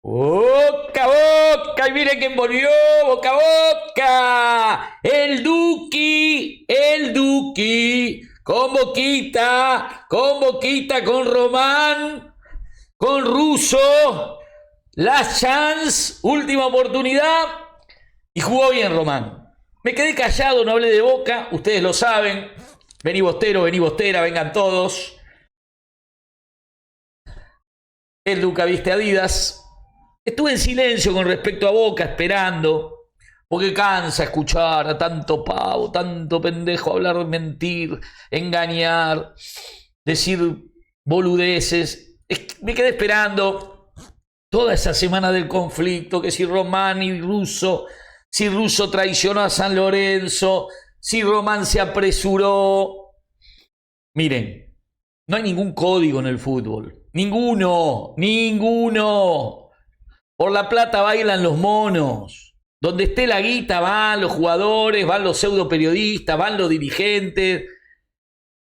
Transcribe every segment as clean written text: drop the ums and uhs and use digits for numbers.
Boca, boca, y miren quién volvió, boca, boca, el Duki, con Boquita, con Román, con Russo, la chance, última oportunidad, y jugó bien Román. Me quedé callado, no hablé de Boca, ustedes lo saben, vení Bostero, vení Bostera, vengan todos. El Duca viste Adidas. Estuve en silencio con respecto a Boca, esperando, porque cansa escuchar a tanto pavo, tanto pendejo hablar, mentir, engañar, decir boludeces. Me quedé esperando toda esa semana del conflicto, que si Román y Russo, si Russo traicionó a San Lorenzo, si Román se apresuró. Miren, no hay ningún código en el fútbol. Ninguno. Por la plata bailan los monos. Donde esté la guita van los jugadores, van los pseudo periodistas, van los dirigentes,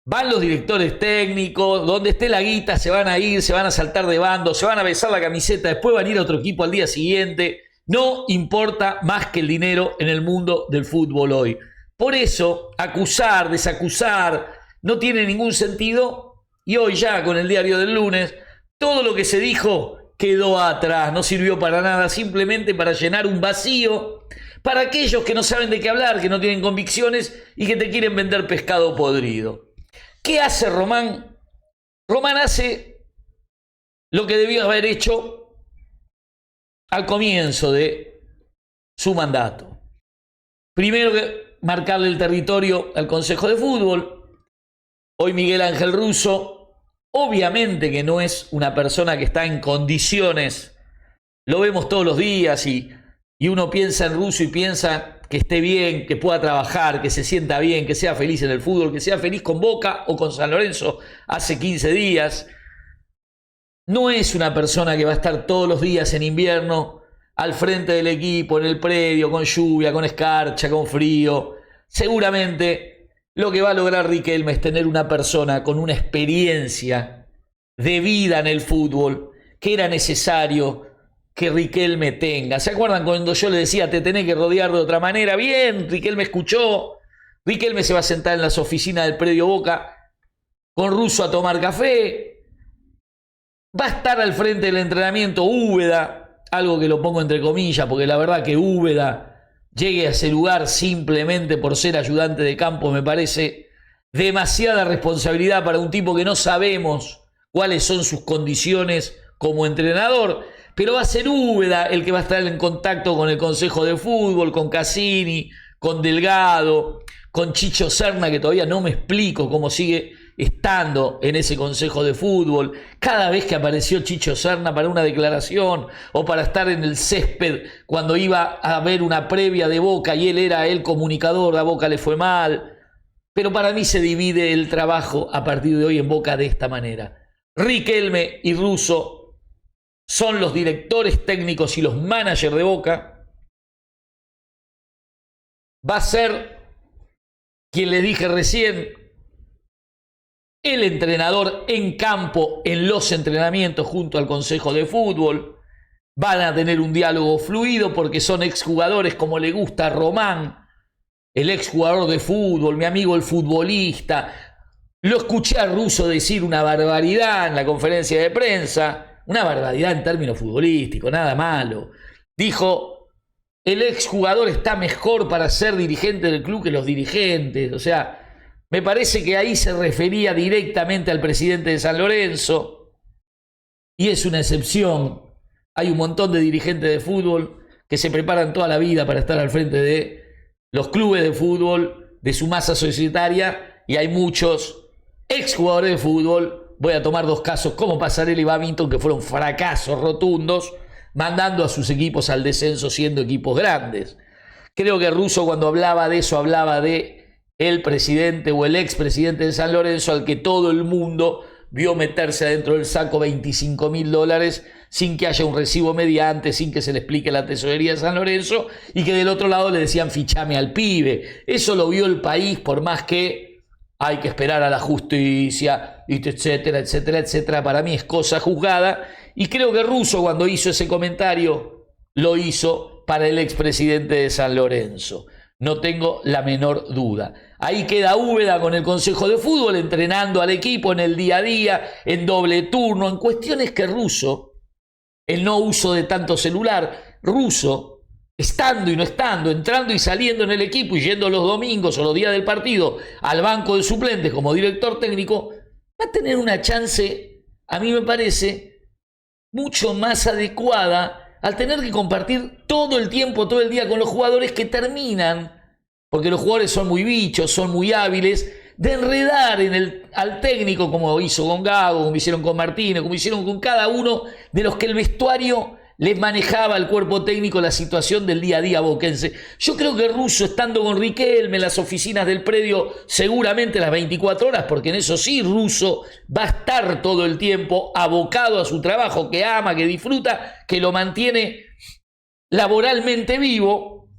van los directores técnicos. Donde esté la guita se van a ir, se van a saltar de bando, se van a besar la camiseta, después van a ir a otro equipo al día siguiente. No importa más que el dinero en el mundo del fútbol hoy. Por eso, acusar, desacusar, no tiene ningún sentido. Y hoy ya, con el diario del lunes, todo lo que se dijo quedó atrás, no sirvió para nada, simplemente para llenar un vacío para aquellos que no saben de qué hablar, que no tienen convicciones y que te quieren vender pescado podrido. ¿Qué hace Román? Román hace lo que debió haber hecho al comienzo de su mandato. Primero que marcarle el territorio al Consejo de Fútbol. Hoy Miguel Ángel Russo, obviamente que no es una persona que está en condiciones, lo vemos todos los días y uno piensa en Russo y piensa que esté bien, que pueda trabajar, que se sienta bien, que sea feliz en el fútbol, que sea feliz con Boca o con San Lorenzo hace 15 días. No es una persona que va a estar todos los días en invierno al frente del equipo, en el predio, con lluvia, con escarcha, con frío. Seguramente lo que va a lograr Riquelme es tener una persona con una experiencia de vida en el fútbol que era necesario que Riquelme tenga. ¿Se acuerdan cuando yo le decía te tenés que rodear de otra manera? Bien, Riquelme escuchó. Riquelme se va a sentar en las oficinas del predio Boca con Russo a tomar café. Va a estar al frente del entrenamiento Úbeda, algo que lo pongo entre comillas porque la verdad que Úbeda llegue a ese lugar simplemente por ser ayudante de campo me parece demasiada responsabilidad para un tipo que no sabemos cuáles son sus condiciones como entrenador, pero va a ser Úbeda el que va a estar en contacto con el Consejo de Fútbol, con Cassini, con Delgado, con Chicho Serna, que todavía no me explico cómo sigue estando en ese Consejo de Fútbol. Cada vez que apareció Chicho Serna para una declaración o para estar en el césped cuando iba a haber una previa de Boca y él era el comunicador, a Boca le fue mal. Pero para mí se divide el trabajo a partir de hoy en Boca de esta manera. Riquelme y Russo son los directores técnicos y los managers de Boca. Va a ser, quien le dije recién, el entrenador en campo, en los entrenamientos junto al Consejo de Fútbol. Van a tener un diálogo fluido porque son exjugadores como le gusta a Román, el exjugador de fútbol, mi amigo el futbolista. Lo escuché a Russo decir una barbaridad en la conferencia de prensa, una barbaridad en términos futbolísticos, nada malo. Dijo, el exjugador está mejor para ser dirigente del club que los dirigentes, o sea, me parece que ahí se refería directamente al presidente de San Lorenzo y es una excepción. Hay un montón de dirigentes de fútbol que se preparan toda la vida para estar al frente de los clubes de fútbol, de su masa societaria, y hay muchos exjugadores de fútbol. Voy a tomar dos casos como Pasarela y Babington, que fueron fracasos rotundos, mandando a sus equipos al descenso siendo equipos grandes. Creo que Russo cuando hablaba de eso, hablaba de el presidente o el expresidente de San Lorenzo al que todo el mundo vio meterse adentro del saco $25.000 sin que haya un recibo mediante, sin que se le explique la tesorería de San Lorenzo y que del otro lado le decían fichame al pibe. Eso lo vio el país, por más que hay que esperar a la justicia, etcétera, etcétera, etcétera. Para mí es cosa juzgada Y creo que Russo, cuando hizo ese comentario, lo hizo para el expresidente de San Lorenzo. No tengo la menor duda. Ahí queda Úbeda con el Consejo de Fútbol, entrenando al equipo en el día a día, en doble turno, en cuestiones que Russo, el no uso de tanto celular, Russo, estando y no estando, entrando y saliendo en el equipo y yendo los domingos o los días del partido al banco de suplentes como director técnico, va a tener una chance, a mí me parece, mucho más adecuada al tener que compartir todo el tiempo, todo el día con los jugadores que terminan, porque los jugadores son muy bichos, son muy hábiles, de enredar al técnico como hizo con Gago, como hicieron con Martínez, como hicieron con cada uno de los que el vestuario les manejaba al cuerpo técnico la situación del día a día boquense. Yo creo que Russo, estando con Riquelme en las oficinas del predio, seguramente las 24 horas, porque en eso sí Russo va a estar todo el tiempo abocado a su trabajo, que ama, que disfruta, que lo mantiene laboralmente vivo.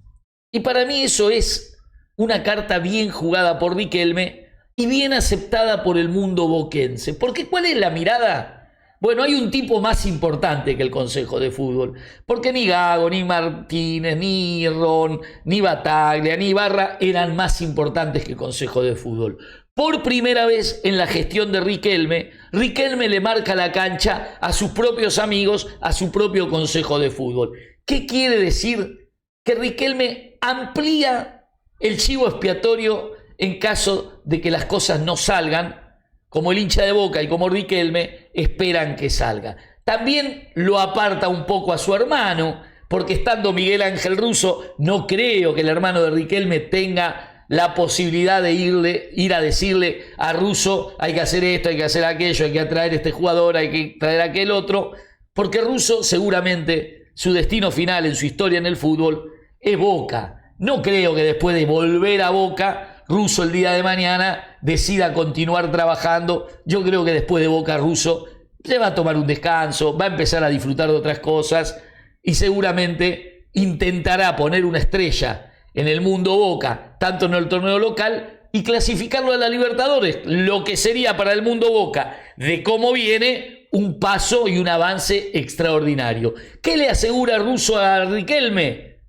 Y para mí eso es una carta bien jugada por Riquelme y bien aceptada por el mundo boquense. Porque ¿cuál es la mirada? Bueno, hay un tipo más importante que el Consejo de Fútbol, porque ni Gago, ni Martínez, ni Ron, ni Bataglia, ni Ibarra eran más importantes que el Consejo de Fútbol. Por primera vez en la gestión de Riquelme, Riquelme le marca la cancha a sus propios amigos, a su propio Consejo de Fútbol. ¿Qué quiere decir? Que Riquelme amplía el chivo expiatorio en caso de que las cosas no salgan como el hincha de Boca y como Riquelme esperan que salga. También lo aparta un poco a su hermano, porque estando Miguel Ángel Russo, no creo que el hermano de Riquelme tenga la posibilidad de ir a decirle a Russo: hay que hacer esto, hay que hacer aquello, hay que atraer este jugador, hay que traer aquel otro, porque Russo seguramente su destino final en su historia en el fútbol es Boca. No creo que después de volver a Boca, Russo el día de mañana decida continuar trabajando. Yo creo que después de Boca, Russo se va a tomar un descanso, va a empezar a disfrutar de otras cosas y seguramente intentará poner una estrella en el mundo Boca, tanto en el torneo local, y clasificarlo a la Libertadores, lo que sería para el mundo Boca, de cómo viene, un paso y un avance extraordinario. ¿Qué le asegura Russo a Riquelme?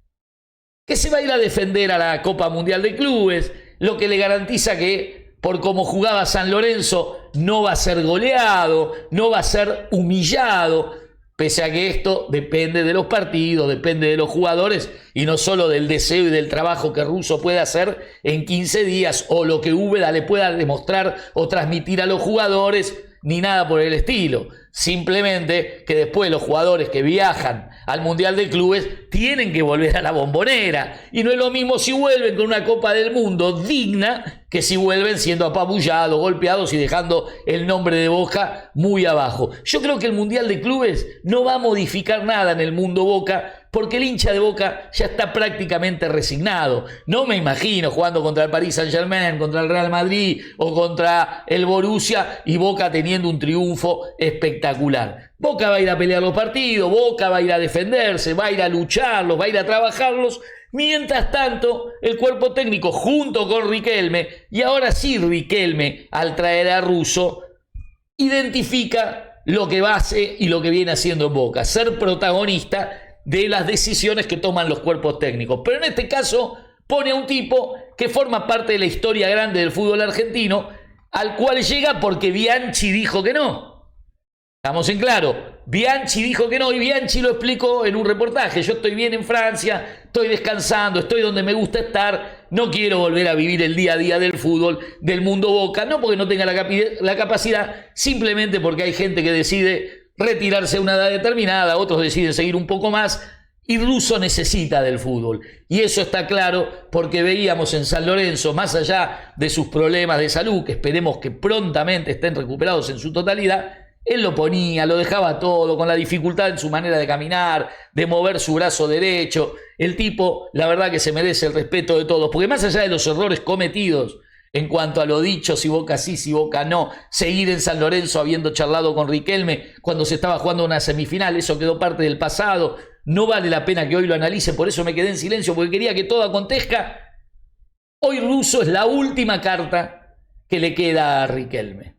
Que se va a ir a defender a la Copa Mundial de Clubes, lo que le garantiza que, por cómo jugaba San Lorenzo, no va a ser goleado, no va a ser humillado, pese a que esto depende de los partidos, depende de los jugadores y no solo del deseo y del trabajo que Russo puede hacer en 15 días o lo que Úbeda le pueda demostrar o transmitir a los jugadores, ni nada por el estilo. Simplemente que después los jugadores que viajan al Mundial de Clubes tienen que volver a la Bombonera. Y no es lo mismo si vuelven con una Copa del Mundo digna que si vuelven siendo apabullados, golpeados y dejando el nombre de Boca muy abajo. Yo creo que el Mundial de Clubes no va a modificar nada en el mundo Boca, porque el hincha de Boca ya está prácticamente resignado. No me imagino jugando contra el Paris Saint-Germain, contra el Real Madrid o contra el Borussia y Boca teniendo un triunfo espectacular. Boca va a ir a pelear los partidos, Boca va a ir a defenderse, va a ir a lucharlos, va a ir a trabajarlos. Mientras tanto, el cuerpo técnico junto con Riquelme, y ahora sí Riquelme, al traer a Russo, identifica lo que va a hacer y lo que viene haciendo en Boca, ser protagonista de las decisiones que toman los cuerpos técnicos. Pero en este caso pone a un tipo que forma parte de la historia grande del fútbol argentino, al cual llega porque Bianchi dijo que no. Estamos en claro, Bianchi dijo que no, y Bianchi lo explicó en un reportaje: yo estoy bien en Francia, estoy descansando, estoy donde me gusta estar, no quiero volver a vivir el día a día del fútbol, del mundo Boca, no porque no tenga la capacidad, simplemente porque hay gente que decide retirarse a una edad determinada, otros deciden seguir un poco más, y Russo necesita del fútbol. Y eso está claro porque veíamos en San Lorenzo, más allá de sus problemas de salud, que esperemos que prontamente estén recuperados en su totalidad, él lo ponía, lo dejaba todo, con la dificultad en su manera de caminar, de mover su brazo derecho. El tipo, la verdad que se merece el respeto de todos, porque más allá de los errores cometidos en cuanto a lo dicho, si Boca sí, si Boca no, seguir en San Lorenzo habiendo charlado con Riquelme cuando se estaba jugando una semifinal, eso quedó parte del pasado, no vale la pena que hoy lo analice, por eso me quedé en silencio, porque quería que todo acontezca. Hoy Russo es la última carta que le queda a Riquelme.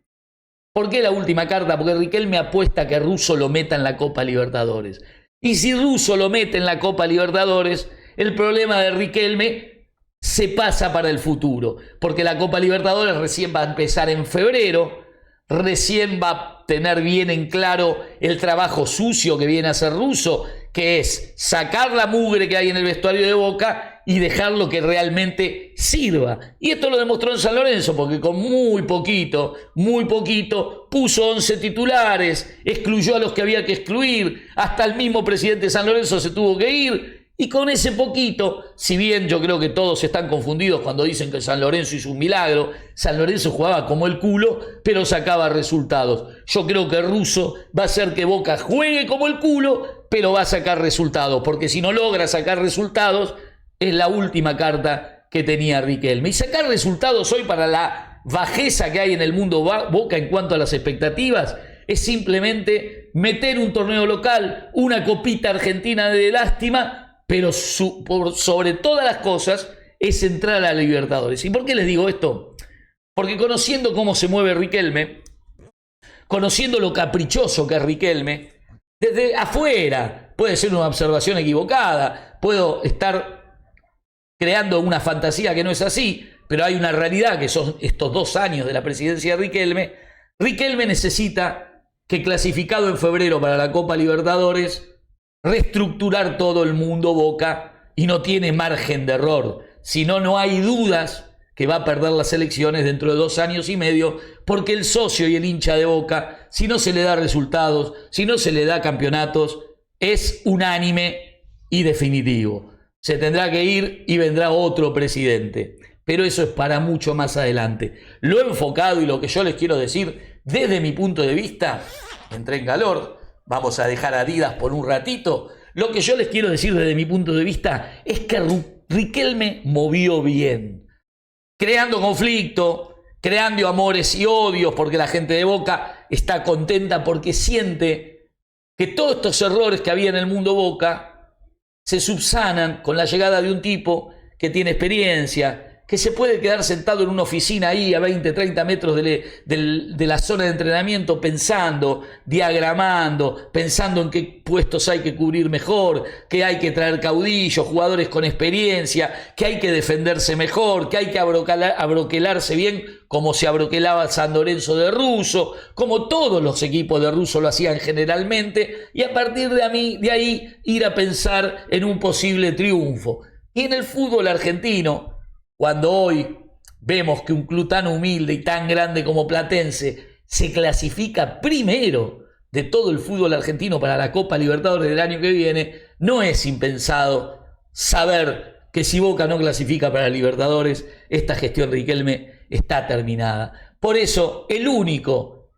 ¿Por qué la última carta? Porque Riquelme apuesta a que Russo lo meta en la Copa Libertadores. Y si Russo lo mete en la Copa Libertadores, el problema de Riquelme se pasa para el futuro. Porque la Copa Libertadores recién va a empezar en febrero, recién va a tener bien en claro el trabajo sucio que viene a hacer Russo, que es sacar la mugre que hay en el vestuario de Boca y dejarlo que realmente sirva. Y esto lo demostró en San Lorenzo, porque con muy poquito, puso 11 titulares, excluyó a los que había que excluir, hasta el mismo presidente de San Lorenzo se tuvo que ir, y con ese poquito, si bien yo creo que todos están confundidos cuando dicen que San Lorenzo hizo un milagro, San Lorenzo jugaba como el culo, pero sacaba resultados. Yo creo que Russo va a hacer que Boca juegue como el culo, pero va a sacar resultados, porque si no logra sacar resultados, es la última carta que tenía Riquelme. Y sacar resultados hoy para la bajeza que hay en el mundo Boca en cuanto a las expectativas es simplemente meter un torneo local, una copita argentina de lástima, pero sobre todas las cosas es entrar a la Libertadores. ¿Y por qué les digo esto? Porque conociendo cómo se mueve Riquelme, conociendo lo caprichoso que es Riquelme, desde afuera, puede ser una observación equivocada, puedo estar creando una fantasía que no es así, pero hay una realidad que son estos 2 años de la presidencia de Riquelme. Riquelme necesita que, clasificado en febrero para la Copa Libertadores, reestructurar todo el mundo Boca, y no tiene margen de error. Si no, no hay dudas que va a perder las elecciones dentro de 2 años y medio, porque el socio y el hincha de Boca, si no se le da resultados, si no se le da campeonatos, es unánime y definitivo. Se tendrá que ir y vendrá otro presidente. Pero eso es para mucho más adelante. Lo enfocado y lo que yo les quiero decir desde mi punto de vista, entré en calor, vamos a dejar a Adidas por un ratito. Lo que yo les quiero decir desde mi punto de vista es que Riquelme movió bien, creando conflicto, creando amores y odios, porque la gente de Boca está contenta porque siente que todos estos errores que había en el mundo Boca se subsanan con la llegada de un tipo que tiene experiencia, que se puede quedar sentado en una oficina ahí a 20, 30 metros de la zona de entrenamiento pensando, diagramando, pensando en qué puestos hay que cubrir mejor, que hay que traer caudillos, jugadores con experiencia, que hay que defenderse mejor, que hay que abroquelarse bien como se abroquelaba San Lorenzo de Russo, como todos los equipos de Russo lo hacían generalmente, y a partir de ahí ir a pensar en un posible triunfo. Y en el fútbol argentino, cuando hoy vemos que un club tan humilde y tan grande como Platense se clasifica primero de todo el fútbol argentino para la Copa Libertadores del año que viene, no es impensado saber que si Boca no clasifica para Libertadores, esta gestión de Riquelme está terminada. Por eso el único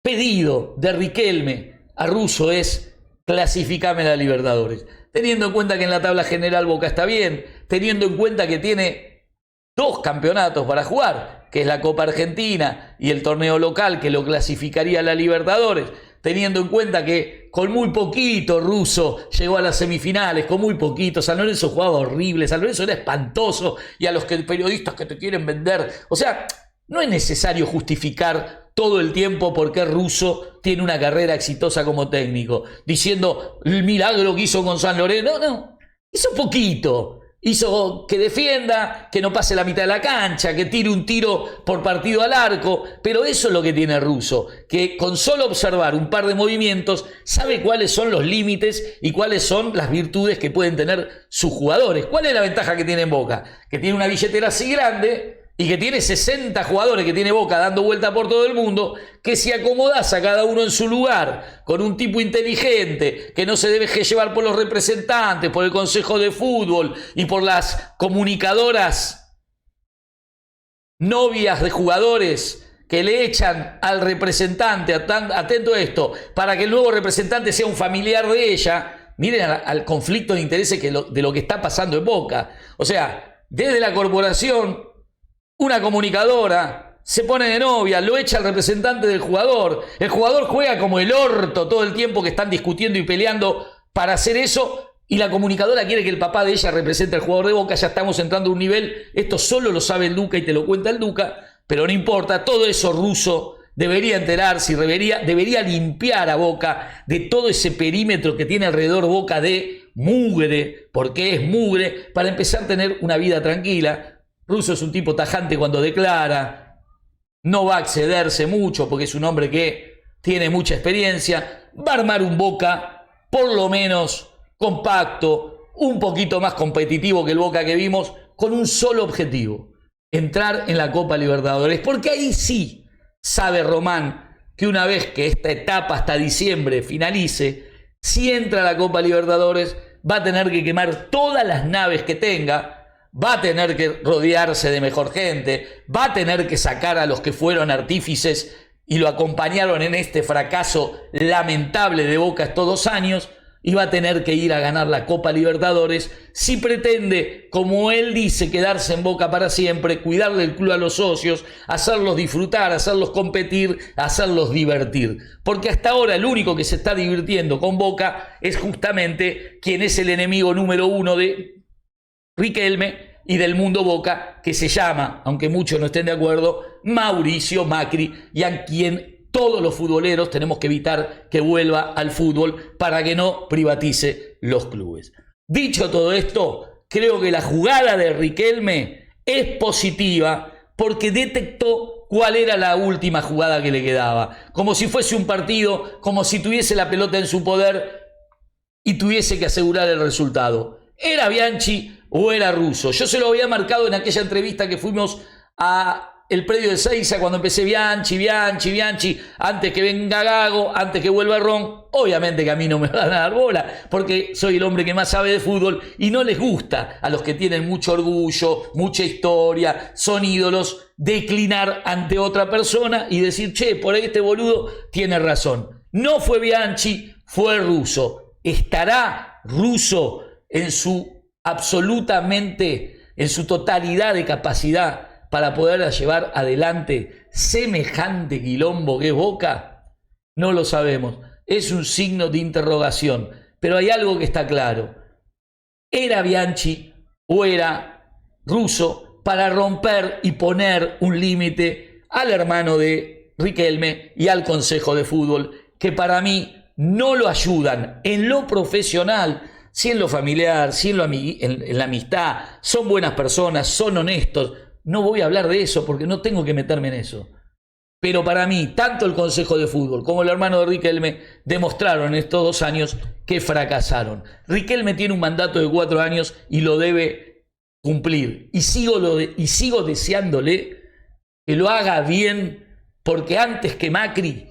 pedido de Riquelme a Russo es: clasificame a la Libertadores. Teniendo en cuenta que en la tabla general Boca está bien, teniendo en cuenta que tiene 2 campeonatos para jugar, que es la Copa Argentina y el torneo local que lo clasificaría a la Libertadores, teniendo en cuenta que con muy poquito Russo llegó a las semifinales, con muy poquito. San Lorenzo jugaba horrible, San Lorenzo era espantoso, y a los periodistas que te quieren vender, o sea, no es necesario justificar todo el tiempo por qué Russo tiene una carrera exitosa como técnico, diciendo el milagro que hizo con San Lorenzo. No, hizo poquito. Hizo que defienda, que no pase la mitad de la cancha, que tire un tiro por partido al arco, pero eso es lo que tiene Russo, que con solo observar un par de movimientos sabe cuáles son los límites y cuáles son las virtudes que pueden tener sus jugadores. ¿Cuál es la ventaja que tiene en Boca? Que tiene una billetera así grande y que tiene 60 jugadores que tiene Boca dando vuelta por todo el mundo, que si acomodás a cada uno en su lugar, con un tipo inteligente, que no se deje llevar por los representantes, por el Consejo de Fútbol y por las comunicadoras novias de jugadores que le echan al representante, atento a esto, para que el nuevo representante sea un familiar de ella. Miren al conflicto de intereses de lo que está pasando en Boca. O sea, desde la corporación, una comunicadora se pone de novia, lo echa al representante del jugador, el jugador juega como el orto todo el tiempo que están discutiendo y peleando para hacer eso, y la comunicadora quiere que el papá de ella represente al jugador de Boca. Ya estamos entrando a un nivel, esto solo lo sabe el Duca y te lo cuenta el Duca, pero no importa, todo eso Russo debería enterarse y debería limpiar a Boca de todo ese perímetro que tiene alrededor Boca de mugre, porque es mugre, para empezar a tener una vida tranquila. Russo es un tipo tajante cuando declara, no va a excederse mucho porque es un hombre que tiene mucha experiencia, va a armar un Boca por lo menos compacto, un poquito más competitivo que el Boca que vimos, con un solo objetivo: entrar en la Copa Libertadores, porque ahí sí sabe Román que una vez que esta etapa hasta diciembre finalice, si entra a la Copa Libertadores va a tener que quemar todas las naves que tenga, va a tener que rodearse de mejor gente, va a tener que sacar a los que fueron artífices y lo acompañaron en este fracaso lamentable de Boca estos 2 años, y va a tener que ir a ganar la Copa Libertadores si pretende, como él dice, quedarse en Boca para siempre, cuidar del club a los socios, hacerlos disfrutar, hacerlos competir, hacerlos divertir. Porque hasta ahora el único que se está divirtiendo con Boca es justamente quien es el enemigo número 1 de Riquelme y del mundo Boca, que se llama, aunque muchos no estén de acuerdo, Mauricio Macri, y a quien todos los futboleros tenemos que evitar que vuelva al fútbol para que no privatice los clubes. Dicho todo esto, creo que la jugada de Riquelme es positiva porque detectó cuál era la última jugada que le quedaba. Como si fuese un partido, como si tuviese la pelota en su poder y tuviese que asegurar el resultado. ¿Era Bianchi o era Russo? Yo se lo había marcado en aquella entrevista que fuimos a el predio de Seiza cuando empecé: Bianchi, antes que venga Gago, antes que vuelva Ron. Obviamente que a mí no me van a dar bola, porque soy el hombre que más sabe de fútbol y no les gusta a los que tienen mucho orgullo, mucha historia, son ídolos, declinar ante otra persona y decir: che, por ahí este boludo tiene razón. No fue Bianchi, fue Russo. ¿Estará Russo en su totalidad de capacidad para poder llevar adelante semejante quilombo que es Boca? No lo sabemos. Es un signo de interrogación. Pero hay algo que está claro. ¿Era Bianchi o era Russo para romper y poner un límite al hermano de Riquelme y al Consejo de Fútbol, que para mí no lo ayudan en lo profesional, si en lo familiar, si en la amistad? Son buenas personas, son honestos. No voy a hablar de eso porque no tengo que meterme en eso. Pero para mí, tanto el Consejo de Fútbol como el hermano de Riquelme demostraron en estos 2 años que fracasaron. Riquelme tiene un mandato de 4 años y lo debe cumplir. Y sigo deseándole que lo haga bien, porque antes que Macri,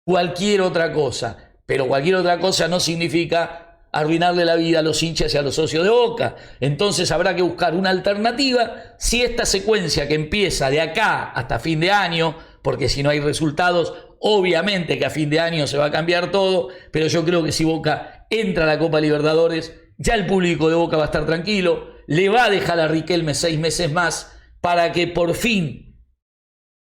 cualquier otra cosa. Pero cualquier otra cosa no significa arruinarle la vida a los hinchas y a los socios de Boca. Entonces habrá que buscar una alternativa. Si esta secuencia que empieza de acá hasta fin de año, porque si no hay resultados, obviamente que a fin de año se va a cambiar todo, pero yo creo que si Boca entra a la Copa Libertadores, ya el público de Boca va a estar tranquilo, le va a dejar a Riquelme 6 meses más para que por fin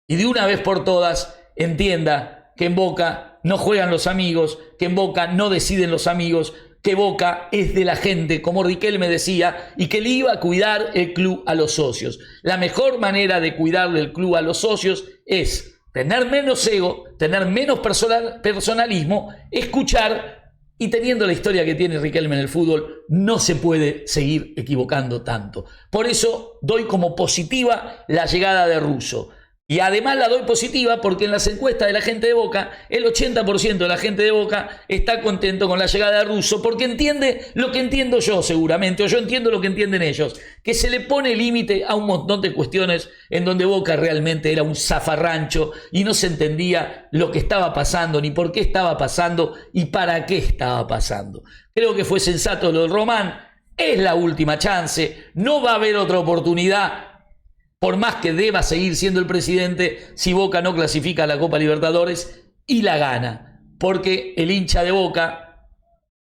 y de una vez por todas entienda que en Boca no juegan los amigos, que en Boca no deciden los amigos, que Boca es de la gente, como Riquelme decía, y que le iba a cuidar el club a los socios. La mejor manera de cuidarle el club a los socios es tener menos ego, tener menos personalismo, escuchar, y teniendo la historia que tiene Riquelme en el fútbol, no se puede seguir equivocando tanto. Por eso doy como positiva la llegada de Russo. Y además la doy positiva porque en las encuestas de la gente de Boca, el 80% de la gente de Boca está contento con la llegada de Russo, porque entiende lo que entiendo yo seguramente, o yo entiendo lo que entienden ellos, que se le pone límite a un montón de cuestiones en donde Boca realmente era un zafarrancho y no se entendía lo que estaba pasando, ni por qué estaba pasando y para qué estaba pasando. Creo que fue sensato lo de Román, es la última chance, no va a haber otra oportunidad. Por más que deba seguir siendo el presidente, si Boca no clasifica a la Copa Libertadores y la gana. Porque el hincha de Boca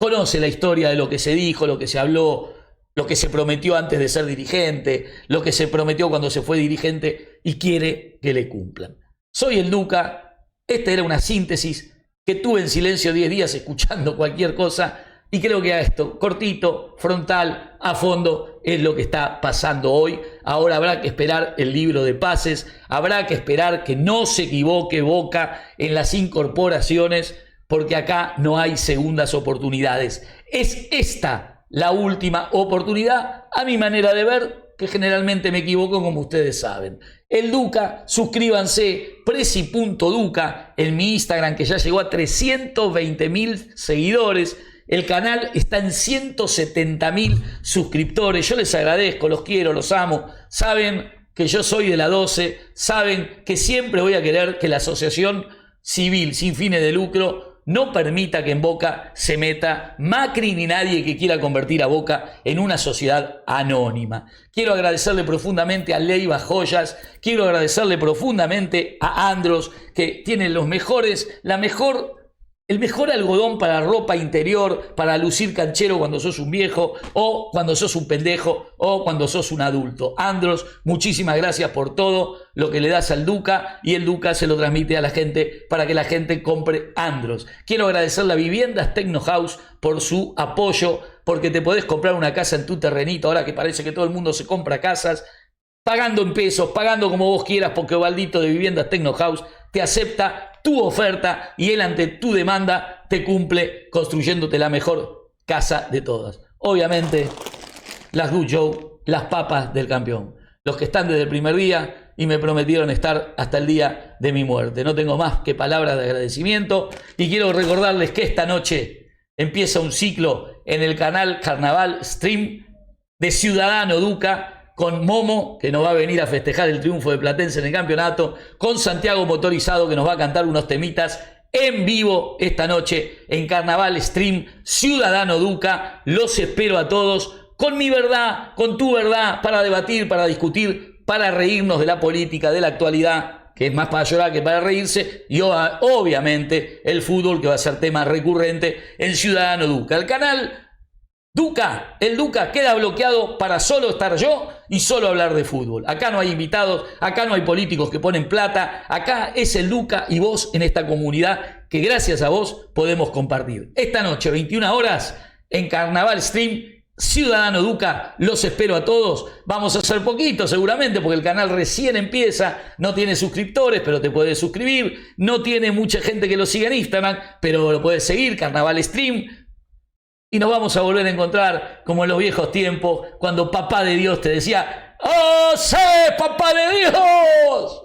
conoce la historia de lo que se dijo, lo que se habló, lo que se prometió antes de ser dirigente, lo que se prometió cuando se fue dirigente, y quiere que le cumplan. Soy el Duca. Esta era una síntesis que tuve en silencio 10 días escuchando cualquier cosa. Y creo que a esto, cortito, frontal, a fondo, es lo que está pasando hoy. Ahora habrá que esperar el libro de pases, habrá que esperar que no se equivoque Boca en las incorporaciones, porque acá no hay segundas oportunidades. Es esta la última oportunidad, a mi manera de ver, que generalmente me equivoco, como ustedes saben. El Duca, suscríbanse, presi.duca, en mi Instagram, que ya llegó a 320.000 seguidores. El canal está en 170.000 suscriptores. Yo les agradezco, los quiero, los amo. Saben que yo soy de la 12, saben que siempre voy a querer que la asociación civil sin fines de lucro no permita que en Boca se meta Macri ni nadie que quiera convertir a Boca en una sociedad anónima. Quiero agradecerle profundamente a Leiva Joyas, quiero agradecerle profundamente a Andros, que tiene el mejor algodón para ropa interior, para lucir canchero cuando sos un viejo, o cuando sos un pendejo, o cuando sos un adulto. Andros, muchísimas gracias por todo lo que le das al Duca, y el Duca se lo transmite a la gente para que la gente compre Andros. Quiero agradecerle a Viviendas Tecno House por su apoyo, porque te podés comprar una casa en tu terrenito, ahora que parece que todo el mundo se compra casas, pagando en pesos, pagando como vos quieras, porque Ovaldito de Viviendas Tecno House te acepta tu oferta y él ante tu demanda te cumple construyéndote la mejor casa de todas. Obviamente, las Good Joe, las papas del campeón. Los que están desde el primer día y me prometieron estar hasta el día de mi muerte. No tengo más que palabras de agradecimiento y quiero recordarles que esta noche empieza un ciclo en el canal Carnaval Stream de Ciudadano Duca, con Momo, que nos va a venir a festejar el triunfo de Platense en el campeonato, con Santiago Motorizado, que nos va a cantar unos temitas en vivo esta noche en Carnaval Stream Ciudadano Duca. Los espero a todos con mi verdad, con tu verdad, para debatir, para discutir, para reírnos de la política, de la actualidad, que es más para llorar que para reírse, y obviamente el fútbol, que va a ser tema recurrente en Ciudadano Duca. El canal Duca, el Duca queda bloqueado para solo estar yo y solo hablar de fútbol. Acá no hay invitados, acá no hay políticos que ponen plata, acá es el Duca y vos en esta comunidad que gracias a vos podemos compartir. Esta noche, 21 horas, en Carnaval Stream, Ciudadano Duca, los espero a todos. Vamos a hacer poquito seguramente porque el canal recién empieza, no tiene suscriptores, pero te puedes suscribir, no tiene mucha gente que lo siga en Instagram, pero lo puedes seguir, Carnaval Stream. Y nos vamos a volver a encontrar como en los viejos tiempos, cuando Papá de Dios te decía: ¡Oh, sé, Papá de Dios!